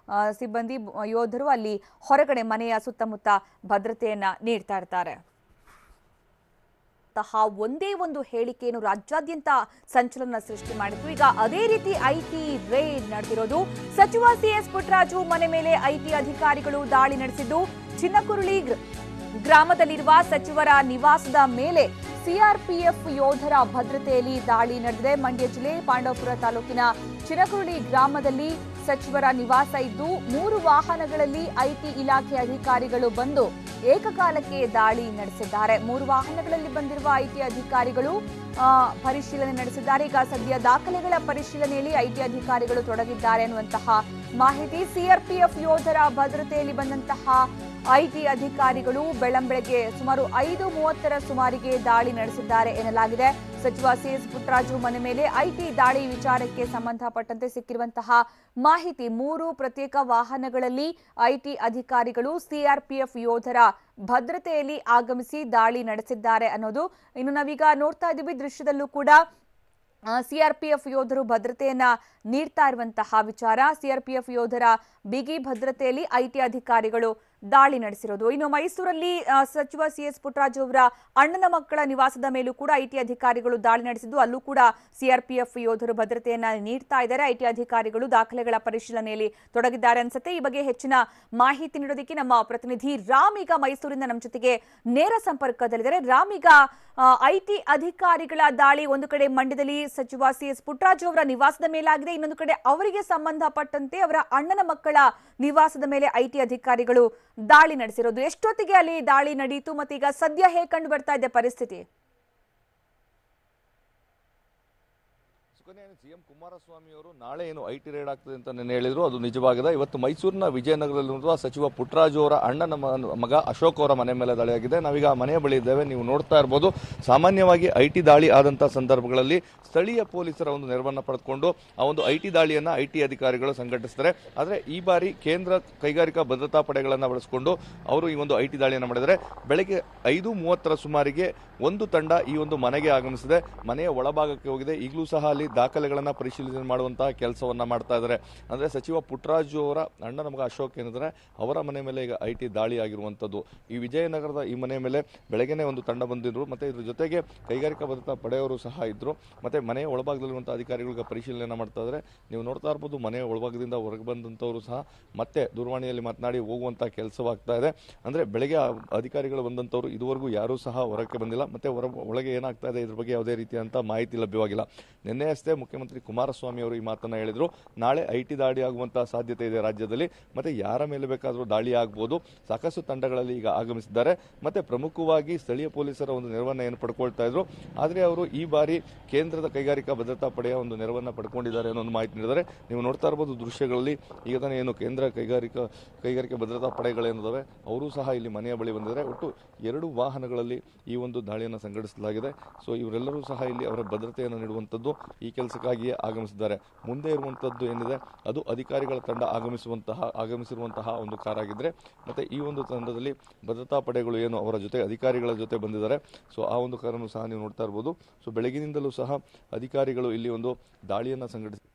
ಸಿಬ್ಬಂದಿ ಯೋಧರು ಅಲ್ಲಿ ಹೊರಗಡೆ ಮನೆಯ ಸುತ್ತಮುತ್ತ ಭದ್ರತೆಯನ್ನ ನೀಡ್ತಾ ಇರ್ತಾರೆ. ಒಂದೇ ಒಂದು ಹೇಳಿಕೆಯನ್ನು ರಾಜ್ಯಾದ್ಯಂತ ಸಂಚಲನ ಸೃಷ್ಟಿ ಮಾಡಿತ್ತು. ಈಗ ಅದೇ ರೀತಿ ಐಟಿ ರೇಡ್ ನಡೆದಿರೋದು. ಸಚಿವ CS ಪುಟ್ಟರಾಜು ಮನೆ ಮೇಲೆ ಐಟಿ ಅಧಿಕಾರಿಗಳು ದಾಳಿ ನಡೆಸಿದ್ದು, ಚಿನ್ನಕುರುಳಿ ಗ್ರಾಮದಲ್ಲಿರುವ ಸಚಿವರ ನಿವಾಸದ ಮೇಲೆ CRPF ಯೋಧರ ಭದ್ರತೆಯಲ್ಲಿ ದಾಳಿ ನಡೆದಿದೆ. ಮಂಡ್ಯ ಜಿಲ್ಲೆ ಪಾಂಡವಪುರ ತಾಲೂಕಿನ ಚಿನ್ನಕುರುಳಿ ಗ್ರಾಮದಲ್ಲಿ ಸಚಿವರ ನಿವಾಸ ಇದ್ದು 3 ವಾಹನಗಳಲ್ಲಿ ಐಟಿ ಇಲಾಖೆ ಅಧಿಕಾರಿಗಳು ಬಂದು ಏಕಕಾಲಕ್ಕೆ ದಾಳಿ ನಡೆಸಿದ್ದಾರೆ. 3 ವಾಹನಗಳಲ್ಲಿ ಬಂದಿರುವ ಐಟಿ ಅಧಿಕಾರಿಗಳು ಪರಿಶೀಲನೆ ನಡೆಸಿದ್ದಾರೆ. ಈಗ ಸದ್ಯ ದಾಖಲೆಗಳ ಪರಿಶೀಲನೆಯಲ್ಲಿ ಐಟಿ ಅಧಿಕಾರಿಗಳು ತೊಡಗಿದ್ದಾರೆ ಅನ್ನುವಂತಹ ಮಾಹಿತಿ. CRPF ಯೋಧರ ಭದ್ರತೆಯಲ್ಲಿ ಬಂದಂತಹ ಐಟಿ ಅಧಿಕಾರಿಗಳು ಬೆಳ್ಳಂಬೆಳಗ್ಗೆ ಸುಮಾರು 5:30ರ ಸುಮಾರಿಗೆ ದಾಳಿ ನಡೆಸಿದ್ದಾರೆ ಎನ್ನಲಾಗಿದೆ. ಸಚಿವ CS ಪುಟ್ಟರಾಜು ಮನೆ ಮೇಲೆ ಐಟಿ ದಾಳಿ ವಿಚಾರಕ್ಕೆ ಸಂಬಂಧಪಟ್ಟಂತೆ ಸಿಕ್ಕಿರುವಂತಹ ಮಾಹಿತಿ, 3 ಪ್ರತ್ಯೇಕ ವಾಹನಗಳಲ್ಲಿ ಐಟಿ ಅಧಿಕಾರಿಗಳು CRPF ಯೋಧರ ಭದ್ರತೆಯಲ್ಲಿ ಆಗಮಿಸಿ ದಾಳಿ ನಡೆಸಿದ್ದಾರೆ ಅನ್ನೋದು. ಇನ್ನು ನಾವೀಗ ನೋಡ್ತಾ ಇದ್ದೀವಿ ದೃಶ್ಯದಲ್ಲೂ ಕೂಡ CRPF ಯೋಧರು ಭದ್ರತೆಯನ್ನ ನೀಡ್ತಾ ಇರುವಂತಹ ವಿಚಾರ. CRPF ಯೋಧರ ಬಿಗಿ ಭದ್ರತೆಯಲ್ಲಿ ಐಟಿ ಅಧಿಕಾರಿಗಳು ದಾಳಿ ನಡೆಸಿರೋದು. ಇನ್ನು ಮೈಸೂರಲ್ಲಿ ಸಚಿವ CS ಪುಟ್ಟರಾಜು ಅವರ ಅಣ್ಣನ ಮಕ್ಕಳ ನಿವಾಸದ ಮೇಲೂ ಕೂಡ ಐಟಿ ಅಧಿಕಾರಿಗಳು ದಾಳಿ ನಡೆಸಿದ್ದು, ಅಲ್ಲೂ ಕೂಡ CRPF ಯೋಧರು ಭದ್ರತೆಯನ್ನ ನೀಡ್ತಾ ಇದ್ದಾರೆ. ಐಟಿ ಅಧಿಕಾರಿಗಳು ದಾಖಲೆಗಳ ಪರಿಶೀಲನೆಯಲ್ಲಿ ತೊಡಗಿದ್ದಾರೆ ಅನ್ಸುತ್ತೆ. ಈ ಬಗ್ಗೆ ಹೆಚ್ಚಿನ ಮಾಹಿತಿ ನೀಡೋದಕ್ಕೆ ನಮ್ಮ ಪ್ರತಿನಿಧಿ ರಾಮ್ ಈಗ ಮೈಸೂರಿನ ನಮ್ಮ ಜೊತೆಗೆ ನೇರ ಸಂಪರ್ಕದಲ್ಲಿದ್ದಾರೆ. ರಾಮ್, ಈಗ ಐಟಿ ಅಧಿಕಾರಿಗಳ ದಾಳಿ ಒಂದು ಕಡೆ ಮಂಡ್ಯದಲ್ಲಿ ಸಚಿವ CS ಪುಟ್ಟರಾಜು ಅವರ ನಿವಾಸದ ಮೇಲಾಗಿದೆ, ಇನ್ನೊಂದು ಕಡೆ ಅವರಿಗೆ ಸಂಬಂಧಪಟ್ಟಂತೆ ಅವರ ಅಣ್ಣನ ಮಕ್ಕಳ ನಿವಾಸದ ಮೇಲೆ ಐಟಿ ಅಧಿಕಾರಿಗಳು ದಾಳಿ ನಡೆಸಿರೋದು. ಎಷ್ಟೊತ್ತಿಗೆ ಅಲ್ಲಿ ದಾಳಿ ನಡೆಯಿತು ಮತ್ತೆ ಈಗ ಸದ್ಯ ಹೇಗೆ ಕಂಡು ಬರ್ತಾ ಇದೆ ಪರಿಸ್ಥಿತಿ? ಸಿಎಂ ಕುಮಾರಸ್ವಾಮಿ ಅವರು ನಾಳೆ ಏನು ಐಟಿ ರೇಡ್ ಆಗ್ತದೆ ಅಂತ ನೆನ್ನೆ ಹೇಳಿದ್ರು, ಅದು ನಿಜವಾಗಿದೆ. ಇವತ್ತು ಮೈಸೂರಿನ ವಿಜಯನಗರದಲ್ಲಿರುವ ಸಚಿವ ಪುಟ್ಟರಾಜು ಅವರ ಅಣ್ಣನ ಮಗ ಅಶೋಕ್ ಅವರ ಮನೆ ಮೇಲೆ ದಾಳಿಯಾಗಿದೆ. ನಾವೀಗ ಮನೆಯ ಬಳಿ ಇದ್ದೇವೆ, ನೀವು ನೋಡ್ತಾ ಇರಬಹುದು. ಸಾಮಾನ್ಯವಾಗಿ ಐಟಿ ದಾಳಿ ಆದಂತಹ ಸಂದರ್ಭಗಳಲ್ಲಿ ಸ್ಥಳೀಯ ಪೊಲೀಸರ ಒಂದು ನೆರವನ್ನ ಪಡೆದುಕೊಂಡು ಆ ಒಂದು ಐಟಿ ದಾಳಿಯನ್ನ ಐಟಿ ಅಧಿಕಾರಿಗಳು ಸಂಘಟಿಸ್ತಾರೆ. ಆದರೆ ಈ ಬಾರಿ ಕೇಂದ್ರ ಕೈಗಾರಿಕಾ ಭದ್ರತಾ ಪಡೆಗಳನ್ನ ಬಳಸಿಕೊಂಡು ಅವರು ಈ ಒಂದು ಐಟಿ ದಾಳಿಯನ್ನು ಮಾಡಿದರೆ ಬೆಳಗ್ಗೆ 5:30 ಸುಮಾರಿಗೆ ಒಂದು ತಂಡ ಈ ಒಂದು ಮನೆಗೆ ಆಗಮಿಸಿದೆ. ಮನೆಯ ಒಳಭಾಗಕ್ಕೆ ಹೋಗಿದೆ. ಈಗಲೂ ಸಹ ಅಲ್ಲಿ ದಾಖಲೆಗಳನ್ನ ಪರಿಶೀಲನೆ ಮಾಡುವಂತಹ ಕೆಲಸವನ್ನ ಮಾಡ್ತಾ ಇದ್ದಾರೆ. ಅಂದ್ರೆ ಸಚಿವ ಪುಟ್ಟರಾಜು ಅವರ ಅಣ್ಣನ ಮಗ ಅಶೋಕ್ ಏನಿದ್ರೆ ಅವರ ಮನೆ ಮೇಲೆ ಈಗ ಐಟಿ ದಾಳಿ ಆಗಿರುವಂತದ್ದು. ಈ ವಿಜಯನಗರದ ಈ ಮನೆ ಮೇಲೆ ಬೆಳಗ್ಗೆನೆ ಒಂದು ತಂಡ ಬಂದಿದ್ರು, ಮತ್ತೆ ಇದ್ರ ಜೊತೆಗೆ ಕೈಗಾರಿಕಾ ಭದ್ರತಾ ಪಡೆಯವರು ಸಹ ಇದ್ರು. ಮತ್ತೆ ಮನೆಯ ಒಳಭಾಗದಲ್ಲಿರುವಂತಹ ಅಧಿಕಾರಿಗಳಿಗೆ ಪರಿಶೀಲನೆ ಮಾಡ್ತಾ ಇದ್ದಾರೆ. ನೀವು ನೋಡ್ತಾ ಇರಬಹುದು, ಮನೆಯ ಒಳಭಾಗದಿಂದ ಹೊರಗೆ ಬಂದಂತವರು ಸಹ ಮತ್ತೆ ದೂರವಾಣಿಯಲ್ಲಿ ಮಾತನಾಡಿ ಹೋಗುವಂತಹ ಕೆಲಸವಾಗ್ತಾ ಇದೆ. ಅಂದ್ರೆ ಬೆಳಗ್ಗೆ ಅಧಿಕಾರಿಗಳು ಬಂದಂತವರು ಇದುವರೆಗೂ ಯಾರೂ ಸಹ ಹೊರಕ್ಕೆ ಬಂದಿಲ್ಲ. ಮತ್ತೆ ಒಳಗೆ ಏನಾಗ್ತಾ ಇದೆ ಇದ್ರ ಬಗ್ಗೆ ಯಾವುದೇ ರೀತಿಯಂತ ಮಾಹಿತಿ ಲಭ್ಯವಾಗಿಲ್ಲ. ನಿನ್ನೆ ಅಷ್ಟೇ ಮುಖ್ಯಮಂತ್ರಿ ಕುಮಾರಸ್ವಾಮಿ ಅವರು ಈ ಮಾತನ್ನ ಹೇಳಿದ್ರು, ನಾಳೆ ಐಟಿ ದಾಳಿ ಆಗುವಂತಹ ಸಾಧ್ಯತೆ ಇದೆ ರಾಜ್ಯದಲ್ಲಿ, ಮತ್ತೆ ಯಾರ ಮೇಲೆ ಬೇಕಾದರೂ ದಾಳಿ ಆಗಬಹುದು. ಸಾಕಷ್ಟು ತಂಡಗಳಲ್ಲಿ ಈಗ ಆಗಮಿಸಿದ್ದಾರೆ. ಮತ್ತೆ ಪ್ರಮುಖವಾಗಿ ಸ್ಥಳೀಯ ಪೊಲೀಸರ ಒಂದು ನೆರವನ್ನ ಏನು ಪಡ್ಕೊಳ್ತಾ ಇದ್ರು, ಆದ್ರೆ ಅವರು ಈ ಬಾರಿ ಕೇಂದ್ರದ ಕೈಗಾರಿಕಾ ಭದ್ರತಾ ಪಡೆಯ ಒಂದು ನೆರವನ್ನ ಪಡ್ಕೊಂಡಿದ್ದಾರೆ ಅನ್ನೋ ಒಂದು ಮಾಹಿತಿ ನೀಡಿದ್ದಾರೆ. ನೀವು ನೋಡ್ತಾ ಇರಬಹುದು ದೃಶ್ಯಗಳಲ್ಲಿ, ಈಗ ತಾನೇ ಏನು ಕೇಂದ್ರ ಕೈಗಾರಿಕಾ ಭದ್ರತಾ ಪಡೆಗಳೇನಿದಾವೆ ಅವರು ಸಹ ಇಲ್ಲಿ ಮನೆಯ ಬಳಿ ಬಂದಿದ್ದಾರೆ. ಒಟ್ಟು 2 ವಾಹನಗಳಲ್ಲಿ ಈ ಒಂದು ದಾಳಿಯನ್ನು ಸಂಘಟಿಸಲಾಗಿದೆ. ಸೊ ಇವರೆಲ್ಲರೂ ಸಹ ಇಲ್ಲಿ ಅವರ ಭದ್ರತೆಯನ್ನು ನೀಡುವಂಥದ್ದು ಈ ಕೆಲಸಕ್ಕಾಗಿಯೇ ಆಗಮಿಸಿದ್ದಾರೆ. ಮುಂದೆ ಇರುವಂತದ್ದು ಏನಿದೆ ಅದು ಅಧಿಕಾರಿಗಳ ತಂಡ ಆಗಮಿಸಿರುವಂತಹ ಒಂದು ಕಾರ್ ಆಗಿದ್ರೆ, ಮತ್ತೆ ಈ ಒಂದು ತಂಡದಲ್ಲಿ ಭದ್ರತಾ ಪಡೆಗಳು ಏನು ಅವರ ಜೊತೆ ಅಧಿಕಾರಿಗಳ ಜೊತೆ ಬಂದಿದ್ದಾರೆ. ಸೊ ಆ ಒಂದು ಕಾರನ್ನು ಸಹ ನೀವು ನೋಡ್ತಾ ಇರಬಹುದು. ಸೊ ಬೆಳಗಿನಿಂದಲೂ ಸಹ ಅಧಿಕಾರಿಗಳು ಇಲ್ಲಿ ಒಂದು ದಾಳಿಯನ್ನ ಸಂಘಟಿಸಿ.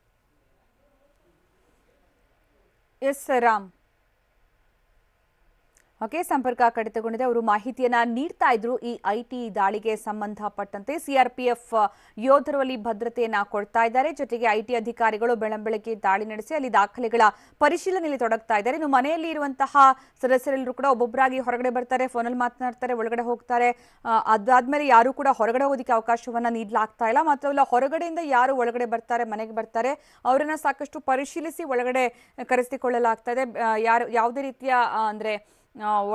ಎಸ್ ರಾಮ್, ಓಕೆ, ಸಂಪರ್ಕ ಕಡಿತಗೊಂಡಿದೆ. ಅವರು ಮಾಹಿತಿಯನ್ನ ನೀಡ್ತಾ ಇದ್ರು ಈ ಐಟಿ ದಾಳಿಗೆ ಸಂಬಂಧಪಟ್ಟಂತೆ. CRPF ಯೋಧರು ಅಲ್ಲಿ ಭದ್ರತೆಯನ್ನ ಕೊಡ್ತಾ ಇದ್ದಾರೆ. ಜೊತೆಗೆ ಐಟಿ ಅಧಿಕಾರಿಗಳು ಬೆಳಂಬೆಳಗ್ಗೆ ದಾಳಿ ನಡೆಸಿ ಅಲ್ಲಿ ದಾಖಲೆಗಳ ಪರಿಶೀಲನೆಯಲ್ಲಿ ತೊಡಗ್ತಾ ಇದ್ದಾರೆ. ಇನ್ನು ಮನೆಯಲ್ಲಿ ಇರುವಂತಹ ಸದಸ್ಯರೆಲ್ಲರೂ ಕೂಡ ಒಬ್ಬೊಬ್ಬರಾಗಿ ಹೊರಗಡೆ ಬರ್ತಾರೆ, ಫೋನಲ್ಲಿ ಮಾತನಾಡ್ತಾರೆ, ಒಳಗಡೆ ಹೋಗ್ತಾರೆ. ಅದಾದ್ಮೇಲೆ ಯಾರು ಕೂಡ ಹೊರಗಡೆ ಹೋಗೋದಕ್ಕೆ ಅವಕಾಶವನ್ನ ನೀಡಲಾಗ್ತಾ ಇಲ್ಲ. ಮಾತ್ರವಲ್ಲ, ಹೊರಗಡೆಯಿಂದ ಯಾರು ಒಳಗಡೆ ಬರ್ತಾರೆ, ಮನೆಗೆ ಬರ್ತಾರೆ, ಅವರನ್ನ ಸಾಕಷ್ಟು ಪರಿಶೀಲಿಸಿ ಒಳಗಡೆ ಕರೆಸಿಕೊಳ್ಳಲಾಗ್ತಾ ಇದೆ. ಯಾವುದೇ ರೀತಿಯ ಅಂದ್ರೆ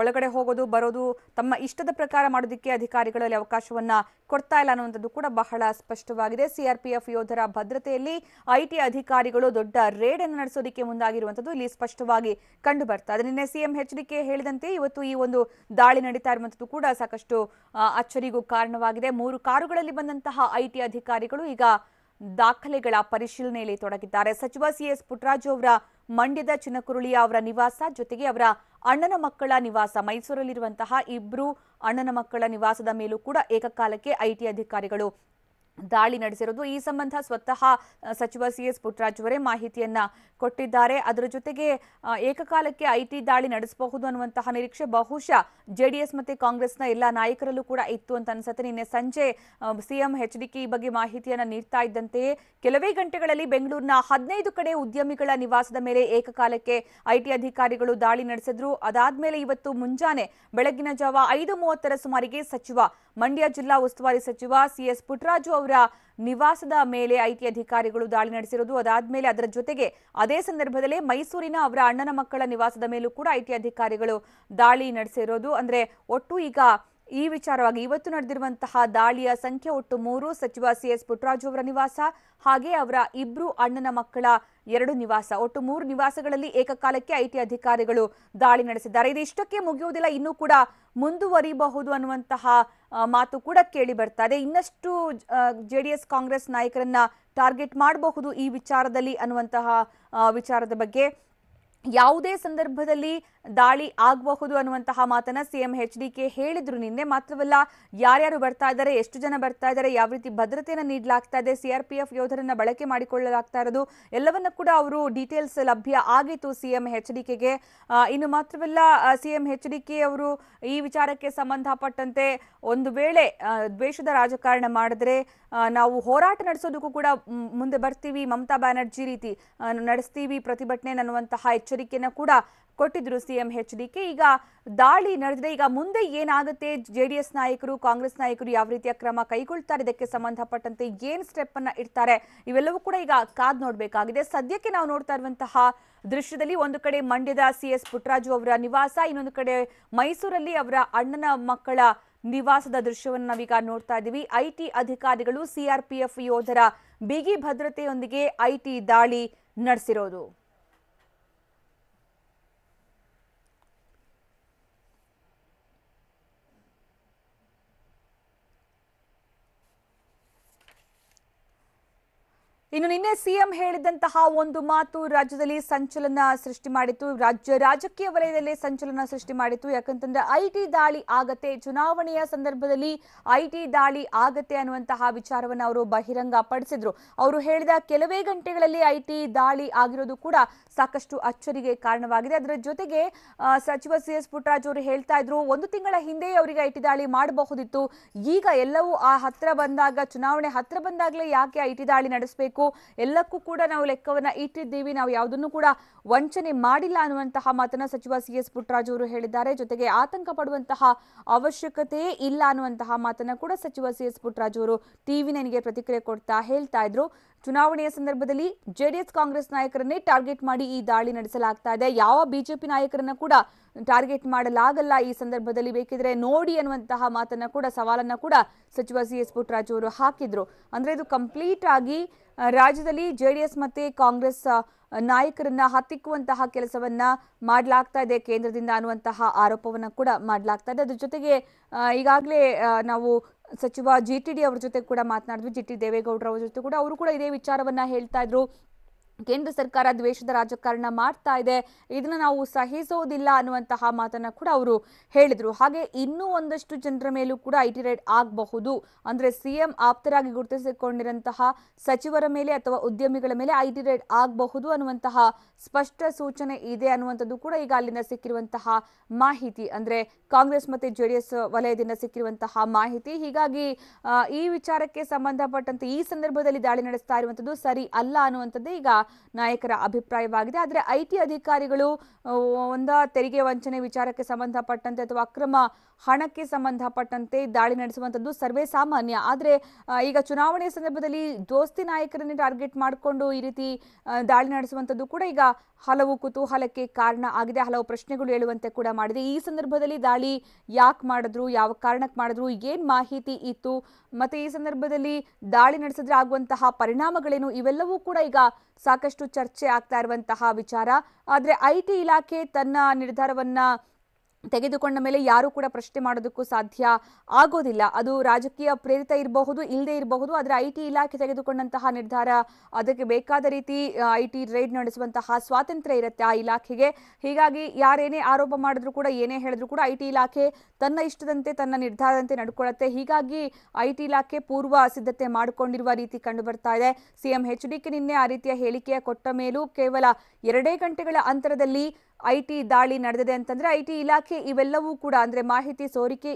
ಒಳಗಡೆ ಹೋಗೋದು ಬರೋದು ತಮ್ಮ ಇಷ್ಟದ ಪ್ರಕಾರ ಮಾಡೋದಕ್ಕೆ ಅಧಿಕಾರಿಗಳಲ್ಲಿ ಅವಕಾಶವನ್ನ ಕೊಡ್ತಾ ಇಲ್ಲ ಅನ್ನುವಂಥದ್ದು ಕೂಡ ಬಹಳ ಸ್ಪಷ್ಟವಾಗಿದೆ. CRPF ಯೋಧರ ಭದ್ರತೆಯಲ್ಲಿ ಐಟಿ ಅಧಿಕಾರಿಗಳು ದೊಡ್ಡ ರೇಡ್ ಅನ್ನು ನಡೆಸೋದಕ್ಕೆ ಮುಂದಾಗಿರುವಂಥದ್ದು ಇಲ್ಲಿ ಸ್ಪಷ್ಟವಾಗಿ ಕಂಡು ಬರ್ತಾ ಇದೆ. ನಿನ್ನೆ CM HDK ಹೇಳಿದಂತೆ ಇವತ್ತು ಈ ಒಂದು ದಾಳಿ ನಡೀತಾ ಇರುವಂಥದ್ದು ಕೂಡ ಸಾಕಷ್ಟು ಅಚ್ಚರಿಗೂ ಕಾರಣವಾಗಿದೆ. 3 ಕಾರುಗಳಲ್ಲಿ ಬಂದಂತಹ ಐಟಿ ಅಧಿಕಾರಿಗಳು ಈಗ ದಾಖಲೆಗಳ ಪರಿಶೀಲನೆಯಲ್ಲಿ ತೊಡಗಿದ್ದಾರೆ. ಸಚಿವ CS ಪುಟ್ಟರಾಜು ಅವರ ಮಂಡ್ಯದ ಚಿನ್ನಕುರುಳಿಯ ಅವರ ನಿವಾಸ, ಜೊತೆಗೆ ಅವರ ಅಣ್ಣನ ಮಕ್ಕಳ ನಿವಾಸ, ಮೈಸೂರಲ್ಲಿರುವಂತಹ 2 ಅಣ್ಣನ ಮಕ್ಕಳ ನಿವಾಸದ ಮೇಲೂ ಕೂಡ ಏಕಕಾಲಕ್ಕೆ ಐಟಿ ಅಧಿಕಾರಿಗಳು ದಾಳಿ ನಡೆಸಿರೋದು. ಈ ಸಂಬಂಧ ಸ್ವತಃ ಸಚಿವ CS ಪುಟ್ಟರಾಜು ಅವರೇ ಮಾಹಿತಿಯನ್ನ ಕೊಟ್ಟಿದ್ದಾರೆ. ಅದರ ಜೊತೆಗೆ ಏಕಕಾಲಕ್ಕೆ ಐಟಿ ದಾಳಿ ನಡೆಸಬಹುದು ಅನ್ನುವಂತಹ ನಿರೀಕ್ಷೆ ಬಹುಶಃ JDS ಮತ್ತೆ ಕಾಂಗ್ರೆಸ್ನ ಎಲ್ಲ ನಾಯಕರಲ್ಲೂ ಕೂಡ ಇತ್ತು ಅಂತ ಅನ್ಸುತ್ತೆ. ನಿನ್ನೆ ಸಂಜೆ CM HDK ಈ ಬಗ್ಗೆ ಮಾಹಿತಿಯನ್ನ ನೀಡ್ತಾ ಇದ್ದಂತೆಯೇ ಕೆಲವೇ ಗಂಟೆಗಳಲ್ಲಿ ಬೆಂಗಳೂರಿನ 15 ಕಡೆ ಉದ್ಯಮಿಗಳ ನಿವಾಸದ ಮೇಲೆ ಏಕಕಾಲಕ್ಕೆ ಐಟಿ ಅಧಿಕಾರಿಗಳು ದಾಳಿ ನಡೆಸಿದ್ರು. ಅದಾದ್ಮೇಲೆ ಇವತ್ತು ಮುಂಜಾನೆ ಬೆಳಗಿನ ಜಾವ 5:30 ಸುಮಾರಿಗೆ ಮಂಡ್ಯ ಜಿಲ್ಲಾ ಉಸ್ತುವಾರಿ ಸಚಿವ CS ಪುಟ್ಟರಾಜು ಅವರ ನಿವಾಸದ ಮೇಲೆ ಐಟಿ ಅಧಿಕಾರಿಗಳು ದಾಳಿ ನಡೆಸಿರೋದು. ಅದಾದ್ಮೇಲೆ ಅದರ ಜೊತೆಗೆ ಅದೇ ಸಂದರ್ಭದಲ್ಲಿ ಮೈಸೂರಿನ ಅವರ ಅಣ್ಣನ ಮಕ್ಕಳ ನಿವಾಸದ ಮೇಲೂ ಕೂಡ ಐಟಿ ಅಧಿಕಾರಿಗಳು ದಾಳಿ ನಡೆಸಿರೋದು. ಅಂದ್ರೆ ಒಟ್ಟು ಈಗ ಈ ವಿಚಾರವಾಗಿ ಇವತ್ತು ನಡೆದಿರುವಂತಹ ದಾಳಿಯ ಸಂಖ್ಯೆ ಒಟ್ಟು 3. ಸಚಿವ CS ಪುಟ್ಟರಾಜು ಅವರ ನಿವಾಸ, ಹಾಗೆ ಅವರ 2 ಅಣ್ಣನ ಮಕ್ಕಳ 2 ನಿವಾಸ, ಒಟ್ಟು 3 ನಿವಾಸಗಳಲ್ಲಿ ಏಕಕಾಲಕ್ಕೆ ಐಟಿ ಅಧಿಕಾರಿಗಳು ದಾಳಿ ನಡೆಸಿದ್ದಾರೆ. ಇದಿಷ್ಟಕ್ಕೆ ಮುಗಿಯುವುದಿಲ್ಲ, ಇನ್ನೂ ಕೂಡ ಮುಂದುವರಿಬಹುದು ಅನ್ನುವಂತಹ ಮಾತು ಕೂಡ ಕೇಳಿ ಬರ್ತಾ ಇದೆ. ಇನ್ನಷ್ಟು JDS ಕಾಂಗ್ರೆಸ್ ನಾಯಕರನ್ನ ಟಾರ್ಗೆಟ್ ಮಾಡಬಹುದು ಈ ವಿಚಾರದಲ್ಲಿ ಅನ್ನುವಂತಹ ವಿಚಾರದ ಬಗ್ಗೆ ಯಾವುದೇ ಸಂದರ್ಭದಲ್ಲಿ ದಾಳಿ ಆಗಬಹುದು ಅನ್ನುವಂತಹ ಮಾತನ್ನ ಸಿಎಂ ಎಚ್ಡಿಕೆ ಹೇಳಿದ್ರು ನಿನ್ನೆ. ಮಾತ್ರವಲ್ಲ, ಯಾರ್ಯಾರು ಬರ್ತಾ ಇದ್ದಾರೆ, ಎಷ್ಟು ಜನ ಬರ್ತಾ ಇದ್ದಾರೆ, ಯಾವ ರೀತಿ ಭದ್ರತೆಯನ್ನು ನೀಡಲಾಗ್ತಾ ಇದೆ, ಸಿಆರ್ಪಿಎಫ್ ಯೋಧರನ್ನ ಬಳಕೆ ಮಾಡಿಕೊಳ್ಳಲಾಗ್ತಾ ಇರೋದು ಎಲ್ಲವನ್ನ ಕೂಡ ಅವರು ಡೀಟೇಲ್ಸ್ ಲಭ್ಯ ಆಗಿತ್ತು ಸಿಎಂ ಎಚ್ಡಿಕೆಗೆ. ಇನ್ನು ಮಾತ್ರವಲ್ಲ, ಸಿಎಂ ಎಚ್ಡಿಕೆ ಅವರು ಈ ವಿಚಾರಕ್ಕೆ ಸಂಬಂಧಪಟ್ಟಂತೆ ಒಂದು ವೇಳೆ ದ್ವೇಷದ ರಾಜಕಾರಣ ಮಾಡಿದ್ರೆ ನಾವು ಹೋರಾಟ ನಡೆಸೋದಕ್ಕೂ ಕೂಡ ಮುಂದೆ ಬರ್ತೀವಿ, ಮಮತಾ ಬ್ಯಾನರ್ಜಿ ರೀತಿ ನಡೆಸ್ತೀವಿ ಪ್ರತಿಭಟನೆ ಅನ್ನುವಂತಹ ಎಚ್ಚರಿಕೆಯನ್ನು ಕೂಡ ಕೊಟ್ಟಿದ್ರು ಸಿಎಂ ಎಚ್ಡಿಕೆ. ಈಗ ದಾಳಿ ನಡೆದಿದೆ, ಈಗ ಮುಂದೆ ಏನಾಗುತ್ತೆ, ಜೆಡಿಎಸ್ ನಾಯಕರು ಕಾಂಗ್ರೆಸ್ ನಾಯಕರು ಯಾವ ರೀತಿಯ ಕ್ರಮ ಕೈಗೊಳ್ತಾರೆ, ಇದಕ್ಕೆ ಸಂಬಂಧಪಟ್ಟಂತೆ ಏನ್ ಸ್ಟೆಪ್ ಅನ್ನ ಇಡ್ತಾರೆ, ಇವೆಲ್ಲವೂ ಕೂಡ ಈಗ ಕಾದ್ ನೋಡ್ಬೇಕಾಗಿದೆ. ಸದ್ಯಕ್ಕೆ ನಾವು ನೋಡ್ತಾ ಇರುವಂತಹ ದೃಶ್ಯದಲ್ಲಿ ಒಂದು ಕಡೆ ಮಂಡ್ಯದ ಸಿಎಸ್ ಪುಟ್ಟರಾಜು ಅವರ ನಿವಾಸ, ಇನ್ನೊಂದು ಕಡೆ ಮೈಸೂರಲ್ಲಿ ಅವರ ಅಣ್ಣನ ಮಕ್ಕಳ ನಿವಾಸದ ದೃಶ್ಯವನ್ನು ನಾವೀಗ ನೋಡ್ತಾ ಇದ್ದೀವಿ. ಐಟಿ ಅಧಿಕಾರಿಗಳು ಸಿಆರ್ಪಿಎಫ್ ಯೋಧರ ಬಿಗಿ ಭದ್ರತೆಯೊಂದಿಗೆ ಐಟಿ ದಾಳಿ ನಡೆಸಿರೋದು. ಇನ್ನು ನಿನ್ನೆ ಸಿಎಂ ಹೇಳಿದಂತಹ ಒಂದು ಮಾತು ರಾಜ್ಯದಲ್ಲಿ ಸಂಚಲನ ಸೃಷ್ಟಿ ಮಾಡಿತ್ತು, ರಾಜಕೀಯ ವಲಯದಲ್ಲಿ ಸಂಚಲನ ಸೃಷ್ಟಿ ಮಾಡಿತ್ತು. ಯಾಕಂತಂದ್ರೆ ಐಟಿ ದಾಳಿ ಆಗತ್ತೆ, ಚುನಾವಣೆಯ ಸಂದರ್ಭದಲ್ಲಿ ಐಟಿ ದಾಳಿ ಆಗತ್ತೆ ಅನ್ನುವಂತಹ ವಿಚಾರವನ್ನು ಅವರು ಬಹಿರಂಗ ಪಡಿಸಿದ್ರು. ಅವರು ಹೇಳಿದ ಕೆಲವೇ ಗಂಟೆಗಳಲ್ಲಿ ಐಟಿ ದಾಳಿ ಆಗಿರೋದು ಕೂಡ ಸಾಕಷ್ಟು ಅಚ್ಚರಿಗೆ ಕಾರಣವಾಗಿದೆ. ಅದರ ಜೊತೆಗೆ ಸಚಿವ ಸಿಎಸ್ ಪುಟ್ಟರಾಜು ಅವರು ಹೇಳ್ತಾ ಇದ್ರು, ಒಂದು ತಿಂಗಳ ಹಿಂದೆ ಅವರಿಗೆ ಐಟಿ ದಾಳಿ ಮಾಡಬಹುದಿತ್ತು, ಈಗ ಎಲ್ಲವೂ ಆ ಹತ್ರ ಬಂದಾಗ, ಚುನಾವಣೆ ಹತ್ರ ಬಂದಾಗಲೇ ಯಾಕೆ ಐಟಿ ದಾಳಿ ನಡೆಸಬೇಕು, ಎಲ್ಲಕ್ಕೂ ಕೂಡ ನಾವು ಲೆಕ್ಕವನ್ನ ಇಟ್ಟಿದ್ದೀವಿ, ನಾವು ಯಾವುದನ್ನು ಕೂಡ ವಂಚನೆ ಮಾಡಿಲ್ಲ ಅನ್ನುವಂತಹ ಮಾತನ್ನ ಸಚಿವ ಸಿಎಸ್ ಪುಟ್ಟರಾಜು ಅವರು ಹೇಳಿದ್ದಾರೆ. ಜೊತೆಗೆ ಆತಂಕ ಪಡುವಂತಹ ಅವಶ್ಯಕತೆಯೇ ಇಲ್ಲ ಅನ್ನುವಂತಹ ಮಾತನ್ನ ಕೂಡ ಸಚಿವ ಸಿಎಸ್ ಪುಟ್ಟರಾಜು ಅವರು ಟಿವಿ9ಗೆ ಪ್ರತಿಕ್ರಿಯೆ ಕೊಡ್ತಾ ಹೇಳ್ತಾ ಇದ್ರು. ಚುನಾವಣೆಯ ಸಂದರ್ಭದಲ್ಲಿ ಜೆಡಿಎಸ್ ಕಾಂಗ್ರೆಸ್ ನಾಯಕರನ್ನೇ ಟಾರ್ಗೆಟ್ ಮಾಡಿ ಈ ದಾಳಿ ನಡೆಸಲಾಗ್ತಾ ಇದೆ, ಯಾವ ಬಿಜೆಪಿ ನಾಯಕರನ್ನ ಕೂಡ ಟಾರ್ಗೆಟ್ ಮಾಡಲಾಗಲ್ಲ ಈ ಸಂದರ್ಭದಲ್ಲಿ, ಬೇಕಿದ್ರೆ ನೋಡಿ ಅನ್ನುವಂತಹ ಮಾತನ್ನ ಕೂಡ, ಸವಾಲನ್ನ ಕೂಡ ಸಚಿವ ಸಿಎಸ್ ಪುಟ್ಟರಾಜು ಅವರು ಹಾಕಿದ್ರು. ಅಂದ್ರೆ ಇದು ಕಂಪ್ಲೀಟ್ ಆಗಿ ರಾಜ್ಯದಲ್ಲಿ ಜೆಡಿಎಸ್ ಮತ್ತೆ ಕಾಂಗ್ರೆಸ್ ನಾಯಕರನ್ನ ಹತ್ತಿಕ್ಕುವಂತಹ ಕೆಲಸವನ್ನ ಮಾಡಲಾಗ್ತಾ ಇದೆ ಕೇಂದ್ರದಿಂದ ಅನ್ನುವಂತಹ ಆರೋಪವನ್ನ ಕೂಡ ಮಾಡಲಾಗ್ತಾ ಇದೆ. ಅದ್ರ ಜೊತೆಗೆ ಈಗಾಗಲೇ ನಾವು ಸಚಿವ ಜಿಟಿಡಿ ಅವರ ಜೊತೆ ಕೂಡ ಮಾತನಾಡಿದ್ವಿ, ಜಿಟಿ ದೇವೇಗೌಡರ ಅವರ ಜೊತೆ ಕೂಡ ಅವರು ಕೂಡ ಇದೇ ವಿಚಾರವನ್ನ ಹೇಳ್ತಾ ಇದ್ರು. ಕೇಂದ್ರ ಸರ್ಕಾರ ದ್ವೇಷದ ರಾಜಕಾರಣ ಮಾಡ್ತಾ ಇದೆ, ಇದನ್ನ ನಾವು ಸಹಿಸೋದಿಲ್ಲ ಅನ್ನುವಂತಹ ಮಾತನ್ನ ಕೂಡ ಅವರು ಹೇಳಿದ್ರು. ಹಾಗೆ ಇನ್ನೂ ಒಂದಷ್ಟು ಜನರ ಮೇಲೂ ಕೂಡ ಐಟಿ ರೇಡ್ ಆಗಬಹುದು, ಅಂದ್ರೆ ಸಿಎಂ ಆಪ್ತರಾಗಿ ಗುರುತಿಸಿಕೊಂಡಿರಂತಹ ಸಚಿವರ ಮೇಲೆ ಅಥವಾ ಉದ್ಯಮಿಗಳ ಮೇಲೆ ಐಟಿ ರೇಡ್ ಆಗಬಹುದು ಅನ್ನುವಂತಹ ಸ್ಪಷ್ಟ ಸೂಚನೆ ಇದೆ ಅನ್ನುವಂಥದ್ದು ಕೂಡ ಈಗ ಅಲ್ಲಿಂದ ಸಿಕ್ಕಿರುವಂತಹ ಮಾಹಿತಿ, ಅಂದ್ರೆ ಕಾಂಗ್ರೆಸ್ ಮತ್ತೆ ಜೆಡಿಎಸ್ ವಲಯದಿಂದ ಸಿಕ್ಕಿರುವಂತಹ ಮಾಹಿತಿ. ಹೀಗಾಗಿ ಈ ವಿಚಾರಕ್ಕೆ ಸಂಬಂಧಪಟ್ಟಂತೆ ಈ ಸಂದರ್ಭದಲ್ಲಿ ದಾಳಿ ನಡೆಸ್ತಾ ಇರುವಂತದ್ದು ಸರಿ ಅಲ್ಲ ಅನ್ನುವಂಥದ್ದೇ ಈಗ ನಾಯಕರ ಅಭಿಪ್ರಾಯವಾಗಿದೆ. ಆದರೆ ಐಟಿ ಅಧಿಕಾರಿಗಳು ತೆರಿಗೆ ವಂಚನೆ ವಿಚಾರಕ್ಕೆ ಸಂಬಂಧಪಟ್ಟಂತೆ ಅಥವಾ ಅಕ್ರಮ ಹಣಕ್ಕೆ ಸಂಬಂಧಪಟ್ಟಂತೆ ದಾಳಿ ನಡೆಸುವಂಥದ್ದು ಸರ್ವೇ ಸಾಮಾನ್ಯ. ಆದರೆ ಈಗ ಚುನಾವಣೆಯ ಸಂದರ್ಭದಲ್ಲಿ ದೋಸ್ತಿ ನಾಯಕರನ್ನೇ ಟಾರ್ಗೆಟ್ ಮಾಡಿಕೊಂಡು ಈ ರೀತಿ ದಾಳಿ ನಡೆಸುವಂಥದ್ದು ಕೂಡ ಈಗ ಹಲವು ಕುತೂಹಲಕ್ಕೆ ಕಾರಣ ಆಗಿದೆ, ಹಲವು ಪ್ರಶ್ನೆಗಳು ಹೇಳುವಂತೆ ಕೂಡ ಮಾಡಿದೆ. ಈ ಸಂದರ್ಭದಲ್ಲಿ ದಾಳಿ ಯಾಕೆ ಮಾಡಿದ್ರು, ಯಾವ ಕಾರಣಕ್ಕೆ ಮಾಡಿದ್ರು, ಏನ್ ಮಾಹಿತಿ ಇತ್ತು, ಮತ್ತೆ ಈ ಸಂದರ್ಭದಲ್ಲಿ ದಾಳಿ ನಡೆಸಿದ್ರೆ ಆಗುವಂತಹ ಪರಿಣಾಮಗಳೇನು, ಇವೆಲ್ಲವೂ ಕೂಡ ಈಗ ಸಾಕಷ್ಟು ಚರ್ಚೆ ಆಗ್ತಾ ಇರುವಂತಹ ವಿಚಾರ. ಆದ್ರೆ ಐಟಿ ಇಲಾಖೆ ತನ್ನ ನಿರ್ಧಾರವನ್ನ ತೆಗೆದುಕೊಂಡ ಮೇಲೆ ಯಾರು ಕೂಡ ಪ್ರಶ್ನೆ ಮಾಡೋದಕ್ಕೂ ಸಾಧ್ಯ ಆಗೋದಿಲ್ಲ. ಅದು ರಾಜಕೀಯ ಪ್ರೇರಿತ ಇರಬಹುದು, ಇಲ್ಲದೆ ಇರಬಹುದು. ಆದರೆ ಐಟಿ ಇಲಾಖೆ ತೆಗೆದುಕೊಂಡಂತಹ ನಿರ್ಧಾರ, ಅದಕ್ಕೆ ಬೇಕಾದ ರೀತಿ ಐಟಿ ರೇಡ್ ನಡೆಸುವಂತಹ ಸ್ವಾತಂತ್ರ್ಯ ಇರುತ್ತೆ ಆ ಇಲಾಖೆಗೆ. ಹೀಗಾಗಿ ಯಾರೇನೇ ಆರೋಪ ಮಾಡಿದ್ರು ಕೂಡ, ಏನೇ ಹೇಳಿದ್ರು ಕೂಡ ಐಟಿ ಇಲಾಖೆ ತನ್ನ ಇಷ್ಟದಂತೆ, ತನ್ನ ನಿರ್ಧಾರದಂತೆ ನಡ್ಕೊಳ್ಳುತ್ತೆ. ಹೀಗಾಗಿ ಐಟಿ ಇಲಾಖೆ ಪೂರ್ವ ಸಿದ್ಧತೆ ಮಾಡಿಕೊಂಡಿರುವ ರೀತಿ ಕಂಡು ಬರ್ತಾ ಇದೆ. ಸಿಎಂ ಎಚ್ಡಿಕೆ ನಿನ್ನೆ ಆ ರೀತಿಯ ಹೇಳಿಕೆಯ ಕೊಟ್ಟ ಮೇಲೂ ಕೇವಲ 2 ಗಂಟೆಗಳ ಅಂತರದಲ್ಲಿ ಐಟಿ ದಾಳಿ ನಡೆದಿದೆ ಅಂತಂದ್ರೆ ಐಟಿ ಇಲಾಖೆ ಇವೆಲ್ಲವೂ ಕೂಡ, ಅಂದ್ರೆ ಮಾಹಿತಿ ಸೋರಿಕೆ